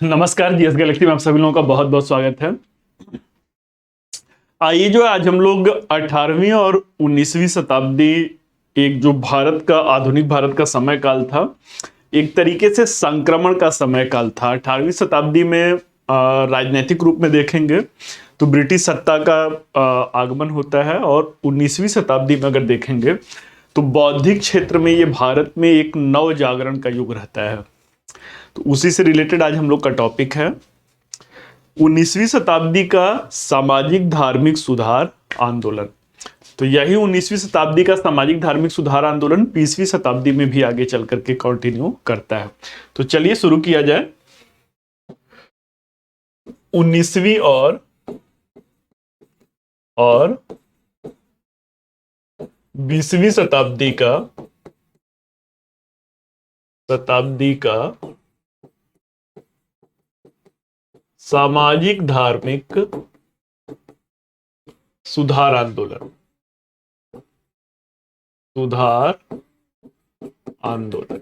नमस्कार, GS Galaxy में आप सभी लोगों का बहुत बहुत स्वागत है। आइए जो आज हम लोग 18वीं और 19वीं शताब्दी, एक जो भारत का आधुनिक भारत का समय काल था, एक तरीके से संक्रमण का समय काल था। 18वीं शताब्दी में राजनीतिक रूप में देखेंगे तो ब्रिटिश सत्ता का आगमन होता है, और 19वीं शताब्दी में अगर देखेंगे तो बौद्धिक क्षेत्र में ये भारत में एक नव जागरण का युग रहता है। तो उसी से रिलेटेड आज हम लोग का टॉपिक है 19वीं शताब्दी का सामाजिक धार्मिक सुधार आंदोलन। तो यही 19वीं शताब्दी का सामाजिक धार्मिक सुधार आंदोलन 20वीं शताब्दी में भी आगे चल करके कंटिन्यू करता है। तो चलिए शुरू किया जाए। 19वीं और 20वीं शताब्दी का सामाजिक धार्मिक सुधार आंदोलन।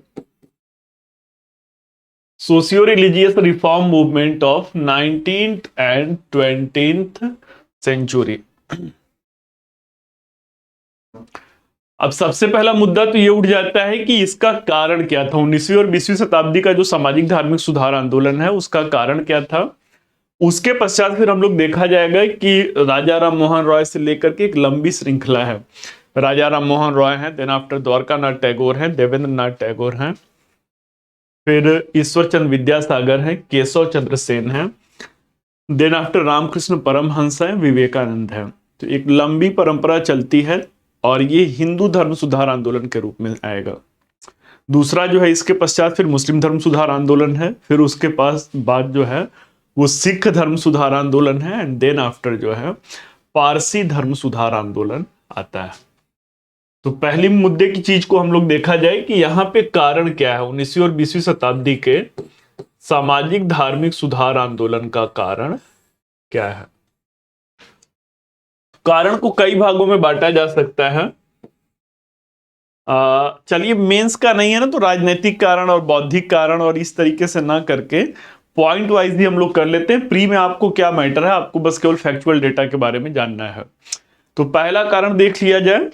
Socio religious reform movement of 19th and 20th century. अब सबसे पहला मुद्दा तो ये उठ जाता है कि इसका कारण क्या था। 19वीं और 20वीं शताब्दी का जो सामाजिक धार्मिक सुधार आंदोलन है उसका कारण क्या था। उसके पश्चात फिर हम लोग देखा जाएगा कि राजा राम मोहन रॉय से लेकर के एक लंबी श्रृंखला है। राजा राम मोहन रॉय हैं, देन आफ्टर द्वारकानाथ टैगोर हैं, देवेंद्र नाथ टैगोर हैं, फिर ईश्वर चंद्र विद्यासागर हैं, केशव चंद्र सेन हैं, देन आफ्टर रामकृष्ण परमहंस हैं, विवेकानंद हैं। तो एक लंबी परंपरा चलती है और ये हिंदू धर्म सुधार आंदोलन के रूप में आएगा। दूसरा जो है इसके पश्चात फिर मुस्लिम धर्म सुधार आंदोलन है, फिर उसके पास बाद जो है वो सिख धर्म सुधार आंदोलन है, एंड देन आफ्टर जो है पारसी धर्म सुधार आंदोलन आता है। तो पहली मुद्दे की चीज को हम लोग देखा जाए कि यहाँ पे कारण क्या है। 19वीं और 20वीं शताब्दी के सामाजिक धार्मिक सुधार आंदोलन का कारण क्या है। कारण को कई भागों में बांटा जा सकता है। चलिए, मेंस का नहीं है ना, तो राजनीतिक कारण और बौद्धिक कारण और इस तरीके से ना करके पॉइंट वाइज ही हम लोग कर लेते हैं। प्री में आपको क्या मैटर है, आपको बस केवल फैक्चुअल डेटा के बारे में जानना है। तो पहला कारण देख लिया जाए,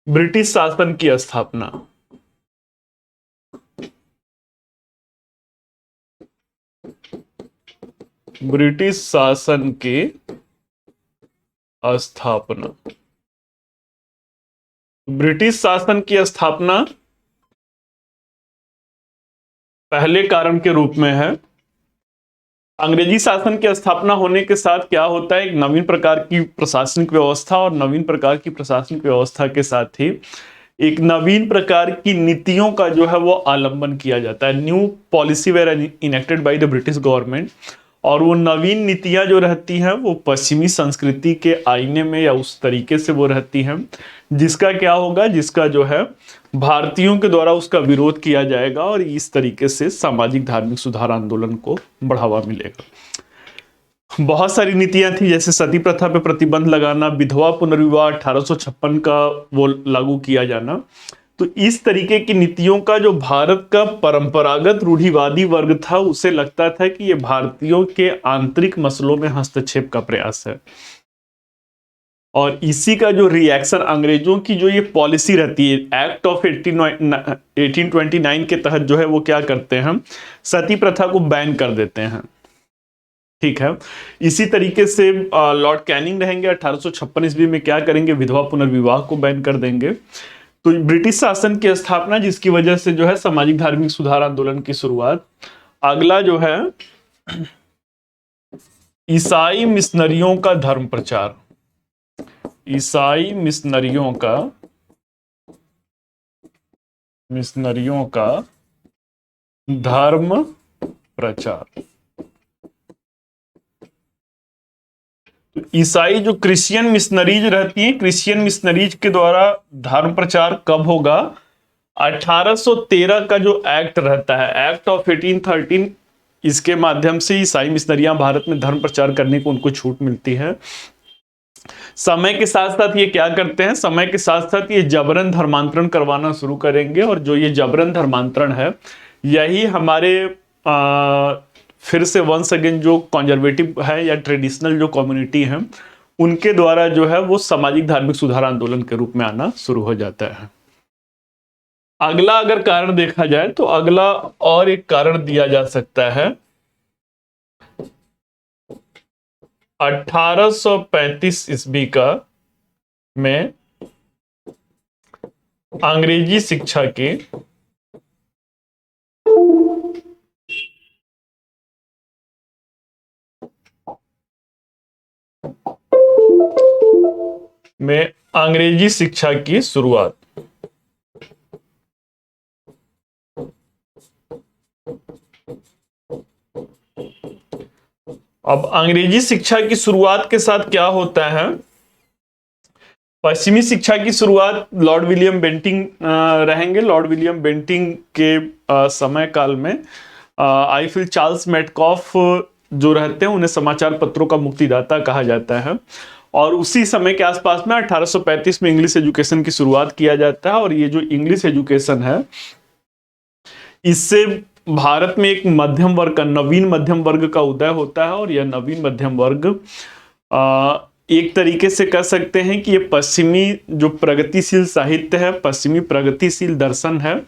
ब्रिटिश शासन की स्थापना। ब्रिटिश शासन की स्थापना। ब्रिटिश शासन की स्थापना पहले कारण के रूप में है। अंग्रेजी शासन की स्थापना होने के साथ क्या होता है, एक नवीन प्रकार की प्रशासनिक व्यवस्था, और नवीन प्रकार की प्रशासनिक व्यवस्था के साथ ही एक नवीन प्रकार की नीतियों का जो है वो आलंबन किया जाता है। New policy were enacted by the British government, और वो नवीन नीतियां जो रहती हैं वो पश्चिमी संस्कृति के आईने में या उस तरीके से वो रहती हैं जिसका क्या होगा, जिसका जो है भारतीयों के द्वारा उसका विरोध किया जाएगा, और इस तरीके से सामाजिक धार्मिक सुधार आंदोलन को बढ़ावा मिलेगा। बहुत सारी नीतियां थी, जैसे सती प्रथा पे प्रतिबंध लगाना, विधवा पुनर्विवाह 1856 का वो लागू किया जाना। तो इस तरीके की नीतियों का जो भारत का परंपरागत रूढ़िवादी वर्ग था उसे लगता था कि ये भारतीयों के आंतरिक मसलों में हस्तक्षेप का प्रयास है, और इसी का जो रिएक्शन अंग्रेजों की जो ये पॉलिसी रहती है, एक्ट ऑफ 1829 के तहत जो है वो क्या करते हैं, सती प्रथा को बैन कर देते हैं। ठीक है, इसी तरीके से लॉर्ड कैनिंग रहेंगे 1856 ईस्वी में क्या करेंगे, विधवा पुनर्विवाह को बैन कर देंगे। तो ब्रिटिश शासन की स्थापना, जिसकी वजह से जो है सामाजिक धार्मिक सुधार आंदोलन की शुरुआत। अगला जो है ईसाई मिशनरियों का धर्म प्रचार। ईसाई मिशनरियों का धर्म प्रचार। तो ईसाई जो क्रिश्चियन मिशनरीज रहती हैं, क्रिश्चियन मिशनरीज के द्वारा धर्म प्रचार कब होगा, 1813 का जो एक्ट रहता है, एक्ट ऑफ 1813, इसके माध्यम से ईसाई मिशनरियां भारत में धर्म प्रचार करने को उनको छूट मिलती है। समय के साथ साथ ये क्या करते हैं, समय के साथ साथ ये जबरन धर्मांतरण करवाना शुरू करेंगे, और जो ये जबरन धर्मांतरण है यही हमारे फिर से वंस अगेन जो कंजर्वेटिव है या ट्रेडिशनल जो कम्युनिटी है उनके द्वारा जो है वो सामाजिक धार्मिक सुधार आंदोलन के रूप में आना शुरू हो जाता है। अगला अगर कारण देखा जाए तो अगला और एक कारण दिया जा सकता है 1835 ईस्वी का में अंग्रेजी शिक्षा के की शुरुआत। अब अंग्रेजी शिक्षा की शुरुआत के साथ क्या होता है, पश्चिमी शिक्षा की शुरुआत लॉर्ड विलियम बेंटिंग रहेंगे। लॉर्ड विलियम बेंटिंग के समय काल में आई फील चार्ल्स मेटकॉफ जो रहते हैं उन्हें समाचार पत्रों का मुक्तिदाता कहा जाता है, और उसी समय के आसपास में 1835 में इंग्लिश एजुकेशन की शुरुआत किया जाता है। और ये जो इंग्लिश एजुकेशन है इससे भारत में एक मध्यम वर्ग का, नवीन मध्यम वर्ग का उदय होता है। और यह नवीन मध्यम वर्ग एक तरीके से कह सकते हैं कि ये पश्चिमी जो प्रगतिशील साहित्य है, पश्चिमी प्रगतिशील दर्शन है,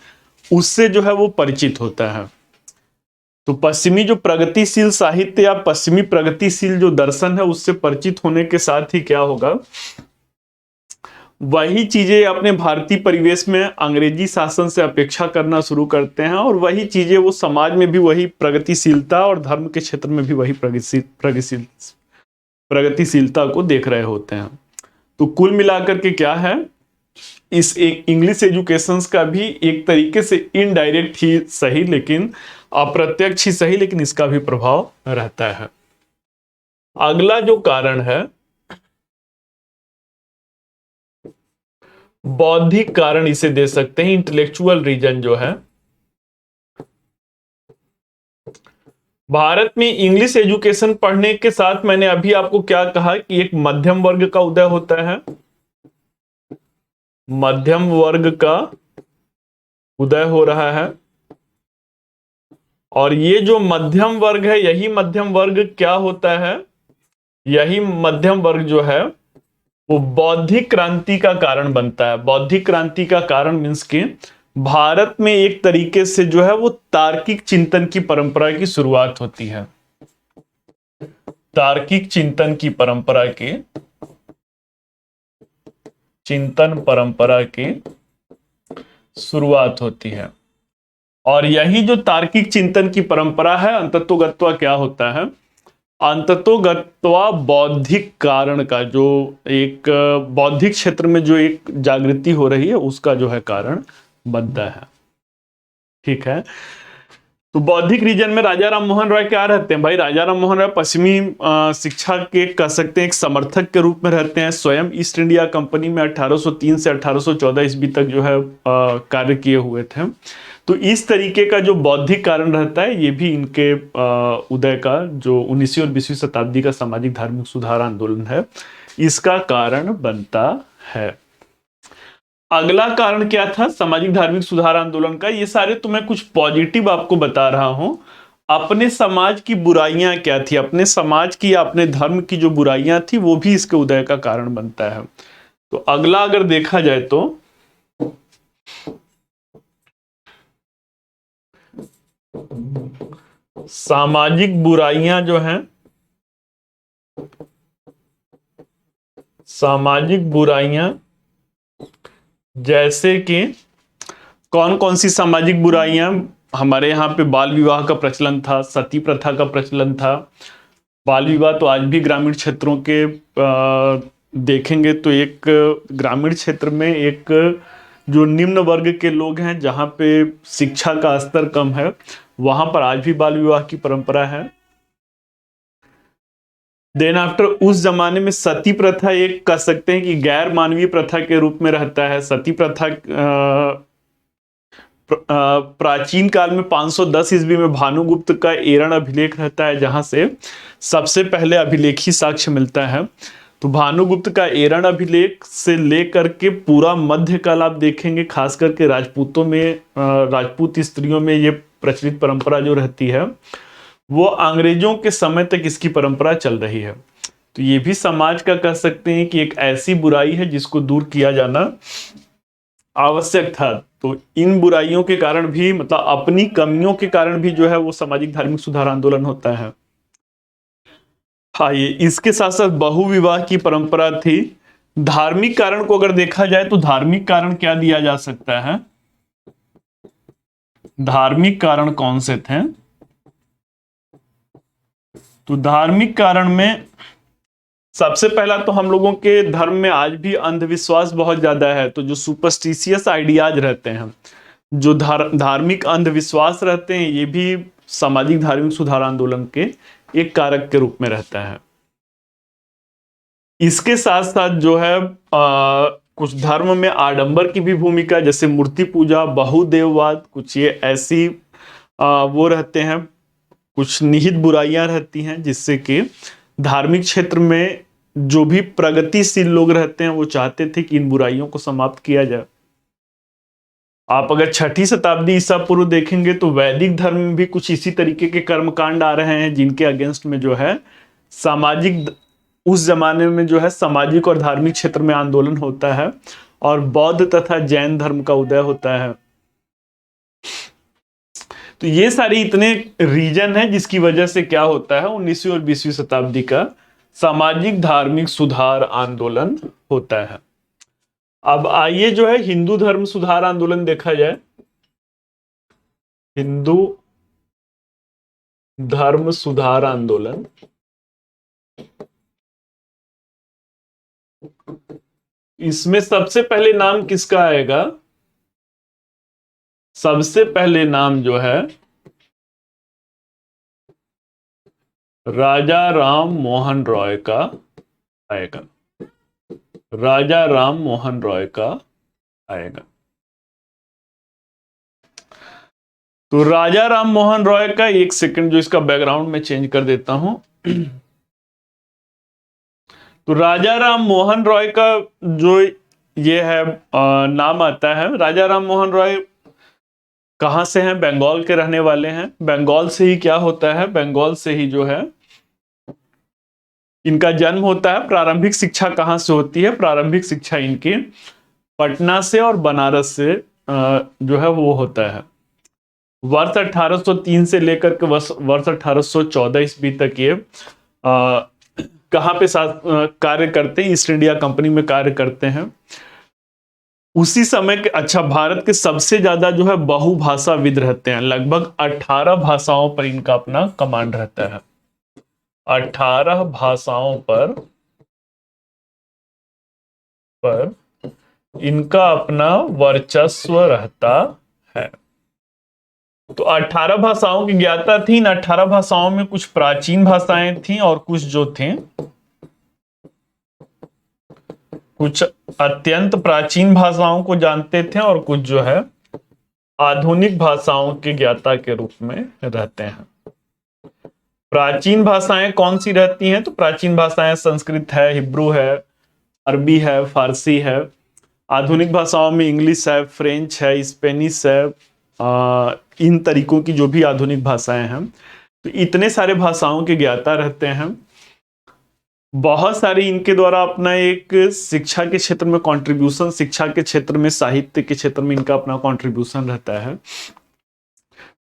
उससे जो है वो परिचित होता है। तो पश्चिमी जो प्रगतिशील साहित्य या पश्चिमी प्रगतिशील जो दर्शन है उससे परिचित होने के साथ ही क्या होगा, वही चीजें अपने भारतीय परिवेश में अंग्रेजी शासन से अपेक्षा करना शुरू करते हैं, और वही चीजें वो समाज में भी वही प्रगतिशीलता और धर्म के क्षेत्र में भी वही प्रगतिशीलता को देख रहे होते हैं। तो कुल मिलाकर के क्या है, इस एक इंग्लिश एजुकेशन का भी एक तरीके से इनडायरेक्ट ही सही लेकिन अप्रत्यक्ष ही सही, लेकिन इसका भी प्रभाव रहता है। अगला जो कारण है बौद्धिक कारण इसे दे सकते हैं, इंटेलेक्चुअल रीजन जो है। भारत में इंग्लिश एजुकेशन पढ़ने के साथ मैंने अभी आपको क्या कहा कि एक मध्यम वर्ग का उदय होता है, मध्यम वर्ग का उदय हो रहा है। और ये जो मध्यम वर्ग है, यही मध्यम वर्ग क्या होता है, यही मध्यम वर्ग जो है वो बौद्धिक क्रांति का कारण बनता है। बौद्धिक क्रांति का कारण मीन्स के भारत में एक तरीके से जो है वो तार्किक चिंतन की परंपरा की शुरुआत होती है। तार्किक चिंतन की परंपरा के शुरुआत होती है। और यही जो तार्किक चिंतन की परंपरा है अंततोगत्वा क्या होता है, अंततोगत्वा बौद्धिक कारण का, जो एक बौद्धिक क्षेत्र में जो एक जागृति हो रही है उसका जो है कारण बनता है। ठीक है, तो बौद्धिक रीजन में राजा राम मोहन राय क्या रहते हैं भाई, राजा राम मोहन राय पश्चिमी शिक्षा के कह सकते हैं एक समर्थक के रूप में रहते हैं। स्वयं ईस्ट इंडिया कंपनी में 1803 से 1814 ईस्वी तक जो है कार्य किए हुए थे। तो इस तरीके का जो बौद्धिक कारण रहता है ये भी इनके उदय का, जो 19वीं और 20वीं शताब्दी का सामाजिक धार्मिक सुधार आंदोलन है, इसका कारण बनता है। अगला कारण क्या था सामाजिक धार्मिक सुधार आंदोलन का, ये सारे तो मैं कुछ पॉजिटिव आपको बता रहा हूं। अपने समाज की बुराइयां क्या थी, अपने समाज की या अपने धर्म की जो बुराइयां थी वो भी इसके उदय का कारण बनता है। तो अगला अगर देखा जाए तो सामाजिक बुराइयां जो हैं, सामाजिक बुराइयां जैसे कि कौन कौन सी सामाजिक बुराइयां, हमारे यहाँ पे बाल विवाह का प्रचलन था, सती प्रथा का प्रचलन था। बाल विवाह तो आज भी ग्रामीण क्षेत्रों के देखेंगे तो एक ग्रामीण क्षेत्र में एक जो निम्न वर्ग के लोग हैं जहाँ पे शिक्षा का स्तर कम है वहां पर आज भी बाल विवाह की परंपरा है। देन आफ्टर उस जमाने में सती प्रथा एक कह सकते हैं कि गैर मानवीय प्रथा के रूप में रहता है। सती प्रथा प्राचीन काल में 510 ईस्वी में भानुगुप्त का एरण अभिलेख रहता है जहां से सबसे पहले अभिलेखी साक्ष्य मिलता है। तो भानुगुप्त का एरण अभिलेख से लेकर के पूरा मध्यकाल आप देखेंगे, खास करके राजपूतों में, राजपूत स्त्रियों में ये प्रचलित परंपरा जो रहती है वो अंग्रेजों के समय तक इसकी परंपरा चल रही है। तो ये भी समाज का कह सकते हैं कि एक ऐसी बुराई है जिसको दूर किया जाना आवश्यक था। तो इन बुराइयों के कारण भी, मतलब अपनी कमियों के कारण भी जो है वो सामाजिक धार्मिक सुधार आंदोलन होता है। हाँ, ये इसके साथ साथ बहुविवाह की परंपरा थी। धार्मिक कारण को अगर देखा जाए तो धार्मिक कारण क्या दिया जा सकता है? धार्मिक कारण कौन से थे? तो धार्मिक कारण में सबसे पहला तो हम लोगों के धर्म में आज भी अंधविश्वास बहुत ज्यादा है। तो जो सुपरस्टिशियस आइडियाज रहते हैं, जो धार्मिक अंधविश्वास रहते हैं, ये भी सामाजिक धार्मिक सुधार आंदोलन के एक कारक के रूप में रहता है। इसके साथ साथ जो है कुछ धर्म में आडंबर की भी भूमिका, जैसे मूर्ति पूजा, बहुदेववाद, कुछ ये ऐसी वो रहते हैं, कुछ निहित बुराइयां रहती हैं जिससे कि धार्मिक क्षेत्र में जो भी प्रगतिशील लोग रहते हैं वो चाहते थे कि इन बुराइयों को समाप्त किया जाए। आप अगर 6ठी शताब्दी ईसा पूर्व देखेंगे तो वैदिक धर्म में भी कुछ इसी तरीके के कर्मकांड आ रहे हैं जिनके अगेंस्ट में जो है सामाजिक, उस जमाने में जो है सामाजिक और धार्मिक क्षेत्र में आंदोलन होता है और बौद्ध तथा जैन धर्म का उदय होता है। तो ये सारी इतने रीजन है जिसकी वजह से क्या होता है 19वीं और 20वीं शताब्दी का सामाजिक धार्मिक सुधार आंदोलन होता है। अब आइए जो है हिंदू धर्म सुधार आंदोलन देखा जाए। हिंदू धर्म सुधार आंदोलन, इसमें सबसे पहले नाम किसका आएगा? सबसे पहले नाम जो है राजा राम मोहन रॉय का आएगा। राजा राम मोहन रॉय का आएगा। तो राजा राम मोहन रॉय का, एक सेकंड जो इसका बैकग्राउंड में चेंज कर देता हूं। तो राजा राम मोहन रॉय का जो ये है नाम आता है, राजा राम मोहन रॉय कहां से हैं? बंगाल के रहने वाले हैं। बंगाल से ही क्या होता है, बंगाल से ही जो है इनका जन्म होता है। प्रारंभिक शिक्षा कहां से होती है? प्रारंभिक शिक्षा इनकी पटना से और बनारस से जो है वो होता है। वर्ष 1803 से लेकर के वर्ष 1814 ईस्वी तक ये कहां पे कार्य करते हैं? ईस्ट इंडिया कंपनी में कार्य करते हैं। उसी समय के, अच्छा, भारत के सबसे ज्यादा जो है बहुभाषाविद रहते हैं। लगभग 18 भाषाओं पर इनका अपना कमांड रहता है। 18 भाषाओं पर इनका अपना वर्चस्व रहता है। तो 18 भाषाओं की ज्ञाता थी। इन 18 भाषाओं में कुछ प्राचीन भाषाएं थी और कुछ जो थे, कुछ अत्यंत प्राचीन भाषाओं को जानते थे और कुछ जो है आधुनिक भाषाओं के ज्ञाता के रूप में रहते हैं। प्राचीन भाषाएं कौन सी रहती हैं? तो प्राचीन भाषाएं संस्कृत है, हिब्रू है, अरबी है, फारसी है। आधुनिक भाषाओं में इंग्लिश है, फ्रेंच है, स्पेनिश है, इन तरीकों की जो भी आधुनिक भाषाएं हैं। तो इतने सारे भाषाओं के ज्ञाता रहते हैं। बहुत सारी इनके द्वारा अपना एक शिक्षा के क्षेत्र में कंट्रीब्यूशन, शिक्षा के क्षेत्र में, साहित्य के क्षेत्र में इनका अपना कंट्रीब्यूशन रहता है।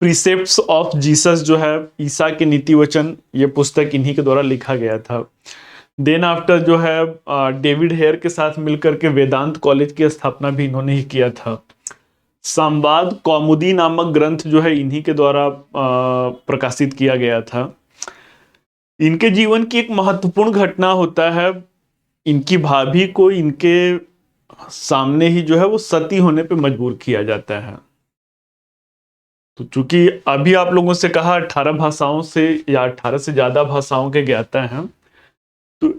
प्रीसेप्ट्स ऑफ जीसस जो है, ईसा के नीति वचन, ये पुस्तक इन्हीं के द्वारा लिखा गया था। देन आफ्टर जो है डेविड हेयर के साथ मिलकर के वेदांत कॉलेज की स्थापना भी इन्होंने ही किया था। संवाद कौमुदी नामक ग्रंथ जो है इन्हीं के द्वारा प्रकाशित किया गया था। इनके जीवन की एक महत्वपूर्ण घटना होता है, इनकी भाभी को इनके सामने ही जो है वो सती होने पे मजबूर किया जाता है। तो चूंकि अभी आप लोगों से कहा 18 भाषाओं से या 18 से ज्यादा भाषाओं के ज्ञाता हैं, तो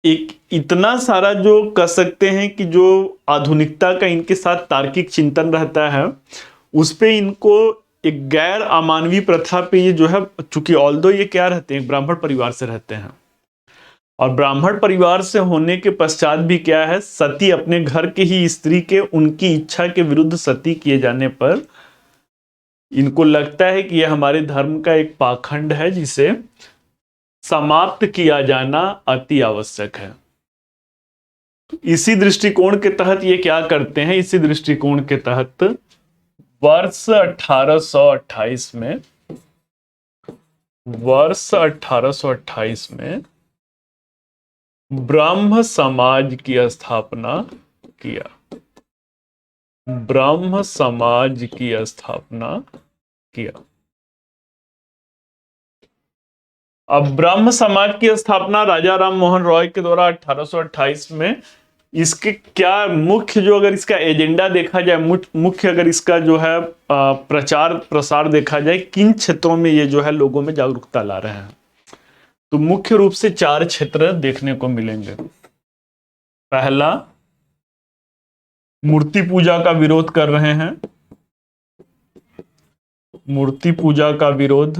एक इतना सारा जो कह सकते हैं कि जो आधुनिकता का इनके साथ तार्किक चिंतन रहता है, उस पे इनको एक गैर अमानवीय प्रथा पे ये जो है, चूंकि ऑल्दो ये क्या रहते हैं, ब्राह्मण परिवार से रहते हैं, और ब्राह्मण परिवार से होने के पश्चात भी क्या है, सती अपने घर के ही स्त्री के उनकी इच्छा के विरुद्ध सती किए जाने पर इनको लगता है कि यह हमारे धर्म का एक पाखंड है जिसे समाप्त किया जाना अति आवश्यक है। तो इसी दृष्टिकोण के तहत ये क्या करते हैं, इसी दृष्टिकोण के तहत वर्ष 1828 में, वर्ष 1828 में ब्रह्म समाज की स्थापना किया, ब्रह्म समाज की स्थापना किया। अब ब्रह्म समाज की स्थापना राजा राम मोहन रॉय के द्वारा 1828 में, इसके क्या मुख्य जो अगर इसका एजेंडा देखा जाए, मुख्य अगर इसका जो है प्रचार प्रसार देखा जाए, किन क्षेत्रों में ये जो है लोगों में जागरूकता ला रहे हैं, तो मुख्य रूप से 4 क्षेत्र देखने को मिलेंगे। पहला, मूर्ति पूजा का विरोध कर रहे हैं, मूर्ति पूजा का विरोध।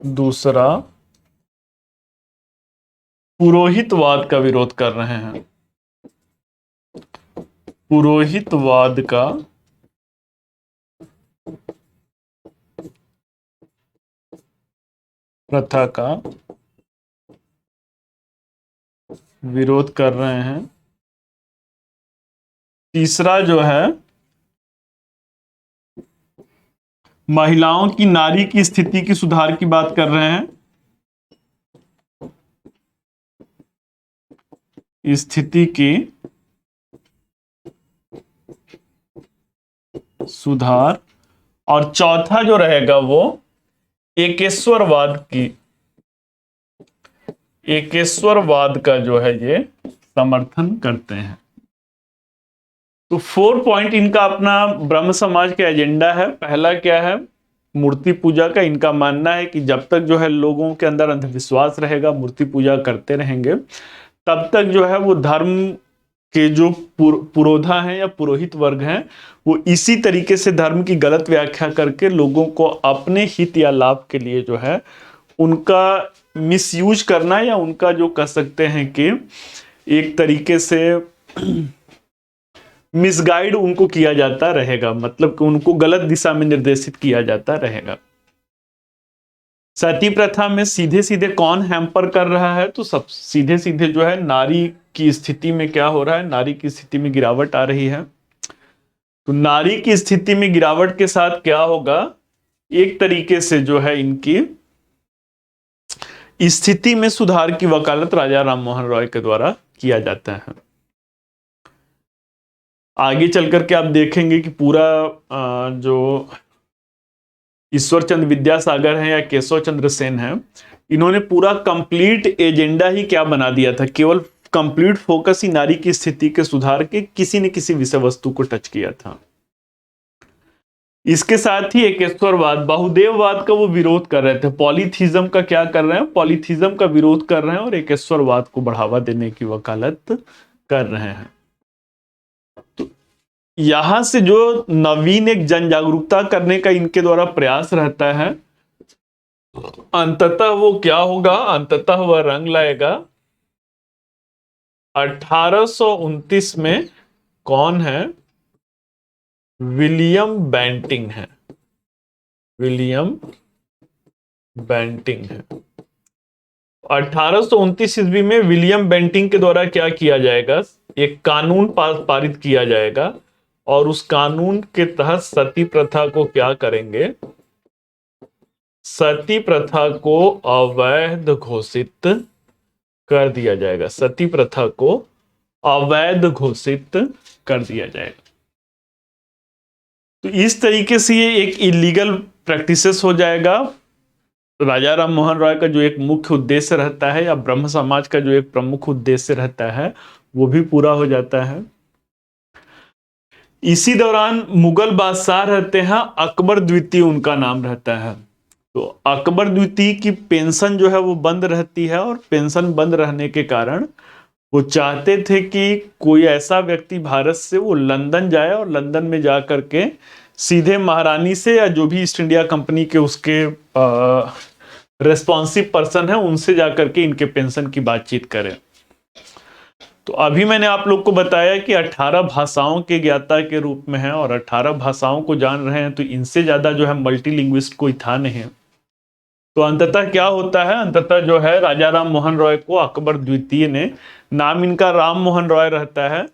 दूसरा पुरोहितवाद का विरोध कर रहे हैं, पुरोहितवाद का प्रथा का विरोध कर रहे हैं। तीसरा जो है महिलाओं की, नारी की स्थिति की सुधार की बात कर रहे हैं, स्थिति की सुधार। और चौथा जो रहेगा वो एकेश्वरवाद की, एकेश्वरवाद का जो है ये समर्थन करते हैं। तो 4 पॉइंट इनका अपना ब्रह्म समाज का एजेंडा है। पहला क्या है, मूर्ति पूजा का। इनका मानना है कि जब तक जो है लोगों के अंदर अंधविश्वास रहेगा, मूर्ति पूजा करते रहेंगे, तब तक जो है वो धर्म के जो पुरोधा हैं या पुरोहित वर्ग हैं, वो इसी तरीके से धर्म की गलत व्याख्या करके लोगों को अपने हित या लाभ के लिए जो है उनका मिसयूज करना, या उनका जो कह सकते हैं कि एक तरीके से मिसगाइड उनको किया जाता रहेगा, मतलब कि उनको गलत दिशा में निर्देशित किया जाता रहेगा। सती प्रथा में सीधे सीधे कौन हैम्पर कर रहा है, तो सब सीधे सीधे जो है नारी की स्थिति में क्या हो रहा है, नारी की स्थिति में गिरावट आ रही है। तो नारी की स्थिति में गिरावट के साथ क्या होगा, एक तरीके से जो है इनकी स्थिति में सुधार की वकालत राजा राम मोहन रॉय के द्वारा किया जाता है। आगे चल करके आप देखेंगे कि पूरा जो ईश्वर चंद्र विद्यासागर है या केशव चंद्र सेन है, इन्होंने पूरा कंप्लीट एजेंडा ही क्या बना दिया था, केवल कंप्लीट फोकस ही नारी की स्थिति के सुधार के किसी न किसी विषय वस्तु को टच किया था। इसके साथ ही एकेश्वरवाद, बहुदेववाद का वो विरोध कर रहे थे। पॉलीथीज्म का क्या कर रहे हैं, पॉलीथीज्म का विरोध कर रहे हैं और एकेश्वरवाद को बढ़ावा देने की वकालत कर रहे हैं। तो यहां से जो नवीन एक जन जागरूकता करने का इनके द्वारा प्रयास रहता है, अंततः वो क्या होगा, अंततः वह रंग लाएगा 1829 में। कौन है, विलियम बेंटिंग है, विलियम बेंटिंग है। 1829 ईस्वी में विलियम बेंटिंग के द्वारा क्या किया जाएगा, एक कानून पारित किया जाएगा और उस कानून के तहत सती प्रथा को क्या करेंगे, सती प्रथा को अवैध घोषित कर दिया जाएगा, सती प्रथा को अवैध घोषित कर दिया जाएगा। तो इस तरीके से ये एक इलीगल प्रैक्टिसेस हो जाएगा। राजा राम मोहन रॉय का जो एक मुख्य उद्देश्य रहता है या ब्रह्म समाज का जो एक प्रमुख उद्देश्य रहता है वो भी पूरा हो जाता है। इसी दौरान मुगल बादशाह रहते हैं, अकबर द्वितीय उनका नाम रहता है। तो अकबर द्वितीय की पेंशन जो है वो बंद रहती है और पेंशन बंद रहने के कारण वो चाहते थे कि कोई ऐसा व्यक्ति भारत से वो लंदन जाए और लंदन में जा करके सीधे महारानी से या जो भी ईस्ट इंडिया कंपनी के उसके रेस्पॉन्सिव पर्सन है उनसे जा करके इनके पेंशन की बातचीत करें। तो अभी मैंने आप लोग को बताया कि 18 भाषाओं के ज्ञाता के रूप में है, और 18 भाषाओं को जान रहे हैं, तो इनसे ज्यादा जो है मल्टीलिंग्विस्ट कोई था नहीं। तो अंततः क्या होता है, अंततः जो है राजा राम मोहन रॉय को अकबर द्वितीय ने, नाम इनका राम मोहन रॉय रहता है,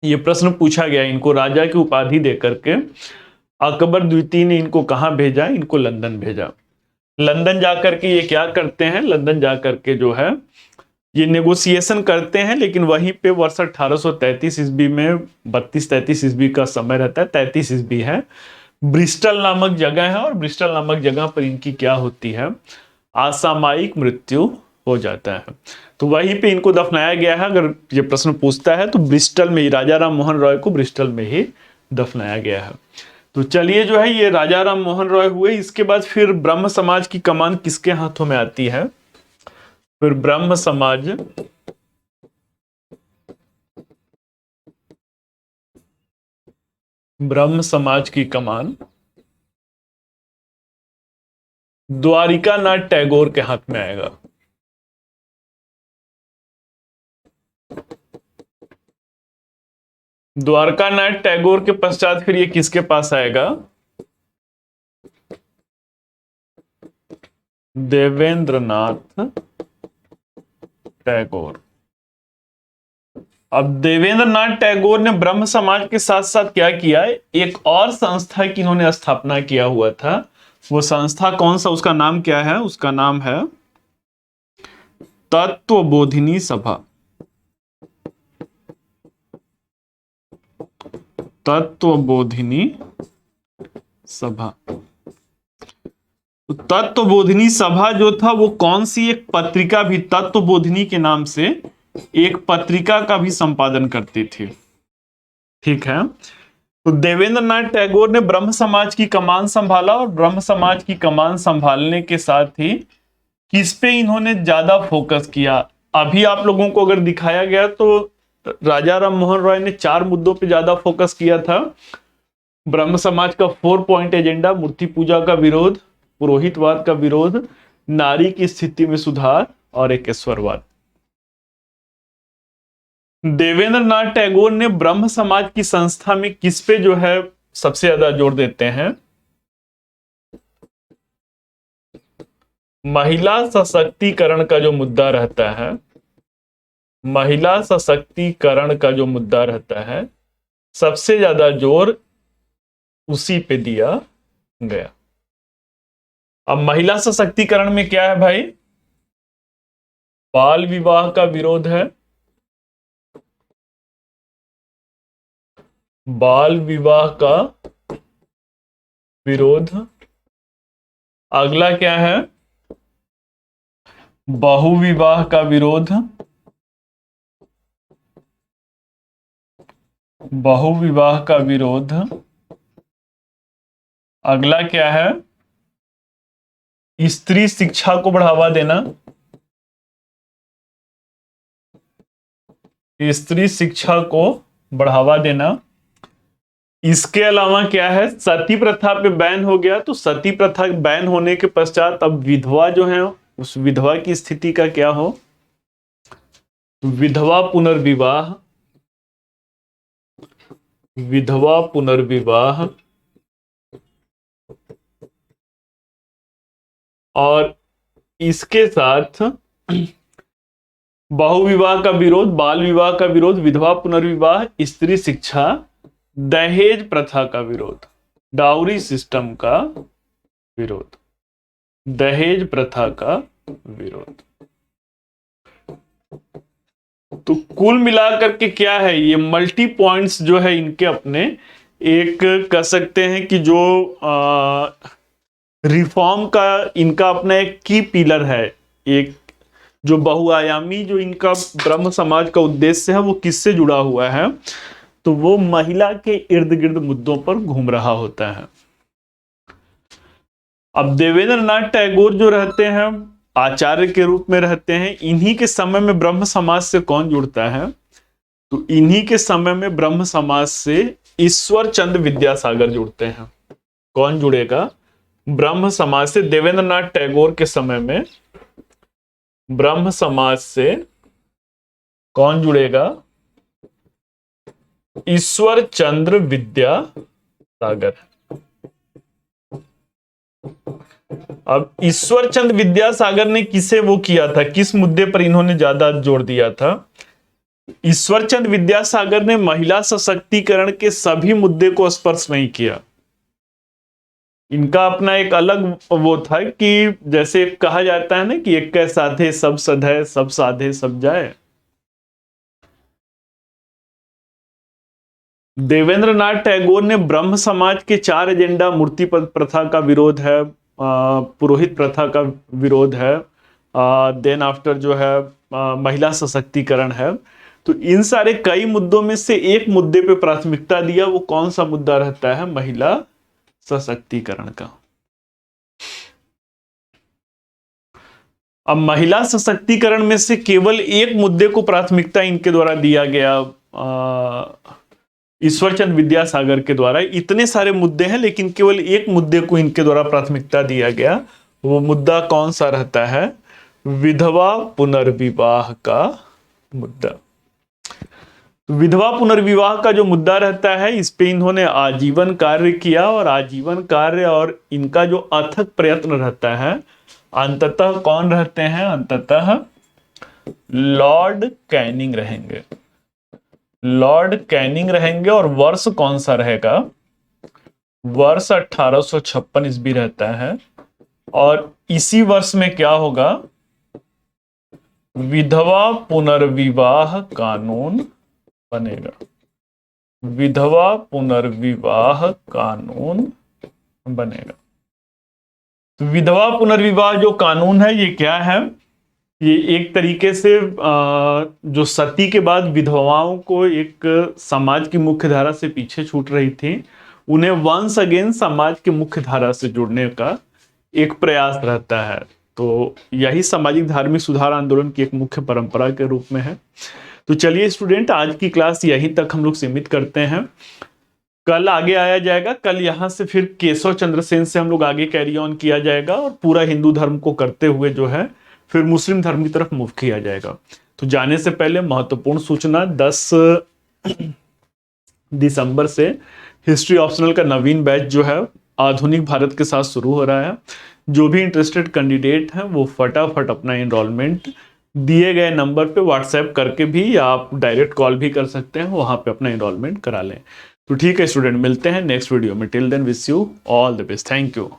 ये प्रश्न पूछा गया इनको राजा की उपाधि देकर के, अकबर द्वितीय ने इनको कहां भेजा, इनको लंदन भेजा। लंदन जाकर के ये क्या करते हैं, लंदन जाकर के जो है ये नेगोशिएशन करते हैं, लेकिन वहीं पे वर्ष 1833 ईस्वी में, 32-33 ईस्वी का समय रहता है, 33 ईस्वी है, ब्रिस्टल नामक जगह है, और ब्रिस्टल नामक जगह पर इनकी क्या होती है, असामयिक मृत्यु हो जाता है। तो वहीं पे इनको दफनाया गया है। अगर ये प्रश्न पूछता है तो ब्रिस्टल में ही, राजा राम मोहन रॉय को ब्रिस्टल में ही दफनाया गया है। तो चलिए जो है ये राजा राम मोहन रॉय हुए। इसके बाद फिर ब्रह्म समाज की कमान किसके हाथों में आती है, फिर ब्रह्म समाज की कमान द्वारिका नाथ टैगोर के हाथ में आएगा। द्वारका नाथ टैगोर के पश्चात फिर ये किसके पास आएगा, देवेंद्रनाथ टैगोर। अब देवेंद्रनाथ टैगोर ने ब्रह्म समाज के साथ साथ क्या किया, एक और संस्था की इन्होंने स्थापना किया हुआ था। वो संस्था कौन सा, उसका नाम क्या है, उसका नाम है तत्वबोधिनी सभा। तत्वबोधिनी सभा। तो तत्वबोधिनी सभा जो था वो कौन सी, एक पत्रिका भी तत्वबोधिनी के नाम से एक पत्रिका का भी संपादन करती थी। ठीक है। तो देवेंद्रनाथ टैगोर ने ब्रह्म समाज की कमान संभाला, और ब्रह्म समाज की कमान संभालने के साथ ही किस पे इन्होंने ज्यादा फोकस किया। अभी आप लोगों को अगर दिखाया गया तो राजा राम मोहन रॉय ने 4 मुद्दों पे ज्यादा फोकस किया था। ब्रह्म समाज का 4 पॉइंट एजेंडा, मूर्ति पूजा का विरोध, पुरोहितवाद का विरोध, नारी की स्थिति में सुधार, और एकेश्वरवाद। देवेंद्रनाथ टैगोर ने ब्रह्म समाज की संस्था में किस पे जो है सबसे ज्यादा जोर देते हैं, महिला सशक्तिकरण का जो मुद्दा रहता है, महिला सशक्तिकरण का जो मुद्दा रहता है, सबसे ज्यादा जोर उसी पे दिया गया। अब महिला सशक्तिकरण में क्या है भाई, बाल विवाह का विरोध है, बाल विवाह का विरोध। अगला क्या है, बहुविवाह का विरोध, बहुविवाह का विरोध। अगला क्या है, स्त्री शिक्षा को बढ़ावा देना, स्त्री शिक्षा को बढ़ावा देना। इसके अलावा क्या है, सती प्रथा पे बैन हो गया। तो सती प्रथा बैन होने के पश्चात अब विधवा जो है, उस विधवा की स्थिति का क्या हो, विधवा पुनर्विवाह, विधवा पुनर्विवाह। और इसके साथ बहुविवाह का विरोध, बाल विवाह का विरोध, विधवा पुनर्विवाह, स्त्री शिक्षा, दहेज प्रथा का विरोध, डाउरी सिस्टम का विरोध, दहेज प्रथा का विरोध। तो कुल मिलाकर के क्या है, ये मल्टी पॉइंट्स जो है इनके अपने, एक कह सकते हैं कि जो रिफॉर्म का इनका अपना एक की पिलर है, एक जो बहुआयामी जो इनका ब्रह्म समाज का उद्देश्य है वो किससे जुड़ा हुआ है, तो वो महिला के इर्द गिर्द मुद्दों पर घूम रहा होता है। अब देवेंद्रनाथ टैगोर जो रहते हैं आचार्य के रूप में रहते हैं, इन्हीं के समय में ब्रह्म समाज से कौन जुड़ता है, तो इन्हीं के समय में ब्रह्म समाज से ईश्वर चंद्र विद्यासागर जुड़ते हैं। कौन जुड़ेगा, ब्रह्म समाज से देवेंद्रनाथ टैगोर के समय में ब्रह्म समाज से कौन जुड़ेगा? ईश्वर चंद्र विद्यासागर। अब ईश्वर चंद्र विद्यासागर ने किसे वो किया था, किस मुद्दे पर इन्होंने ज्यादा जोर दिया था? ईश्वर चंद्र विद्यासागर ने महिला सशक्तिकरण के सभी मुद्दे को स्पर्श नहीं किया। इनका अपना एक अलग वो था कि जैसे कहा जाता है ना कि एक कै साधे सब सधे, सब साधे सब जाए। देवेंद्रनाथ टैगोर ने ब्रह्म समाज के 4 एजेंडा, मूर्ति प्रथा का विरोध है, पुरोहित प्रथा का विरोध है, देन आफ्टर जो है महिला सशक्तिकरण है। तो इन सारे कई मुद्दों में से एक मुद्दे पे प्राथमिकता दिया। वो कौन सा मुद्दा रहता है? महिला सशक्तिकरण का। अब महिला सशक्तिकरण में से केवल एक मुद्दे को प्राथमिकता इनके द्वारा दिया गया, ईश्वरचंद विद्यासागर के द्वारा। इतने सारे मुद्दे हैं लेकिन केवल एक मुद्दे को इनके द्वारा प्राथमिकता दिया गया। वो मुद्दा कौन सा रहता है? विधवा पुनर्विवाह का मुद्दा। विधवा पुनर्विवाह का जो मुद्दा रहता है, इस पे इन्होंने आजीवन कार्य किया, और आजीवन कार्य और इनका जो अथक प्रयत्न रहता है, अंततः कौन रहते हैं? अंततः लॉर्ड कैनिंग रहेंगे। लॉर्ड कैनिंग रहेंगे। और वर्ष कौन सा रहेगा? वर्ष 1856 ईस्वी रहता है। और इसी वर्ष में क्या होगा? विधवा पुनर्विवाह कानून बनेगा। विधवा पुनर्विवाह कानून बनेगा। तो विधवा पुनर्विवाह जो कानून है ये क्या है? ये एक तरीके से जो सती के बाद विधवाओं को एक समाज की मुख्य धारा से पीछे छूट रही थी, उन्हें वंस अगेन समाज के मुख्य धारा से जुड़ने का एक प्रयास रहता है। तो यही सामाजिक धार्मिक सुधार आंदोलन की एक मुख्य परंपरा के रूप में है। तो चलिए स्टूडेंट, आज की क्लास यहीं तक हम लोग सीमित करते हैं। कल आगे आया जाएगा। कल यहाँ से फिर केशव चंद्र सेन से हम लोग आगे कैरी ऑन किया जाएगा, और पूरा हिंदू धर्म को करते हुए जो है फिर मुस्लिम धर्म की तरफ मूव किया जाएगा। तो जाने से पहले महत्वपूर्ण सूचना, 10 दिसंबर से हिस्ट्री ऑप्शनल का नवीन बैच जो है आधुनिक भारत के साथ शुरू हो रहा है। जो भी इंटरेस्टेड कैंडिडेट हैं वो फटाफट अपना एनरोलमेंट दिए गए नंबर पे व्हाट्सएप करके भी, या आप डायरेक्ट कॉल भी कर सकते हैं, वहां पे अपना एनरोलमेंट करा लें। तो ठीक है स्टूडेंट, मिलते हैं नेक्स्ट वीडियो में। Till then wish you all the best. Thank you.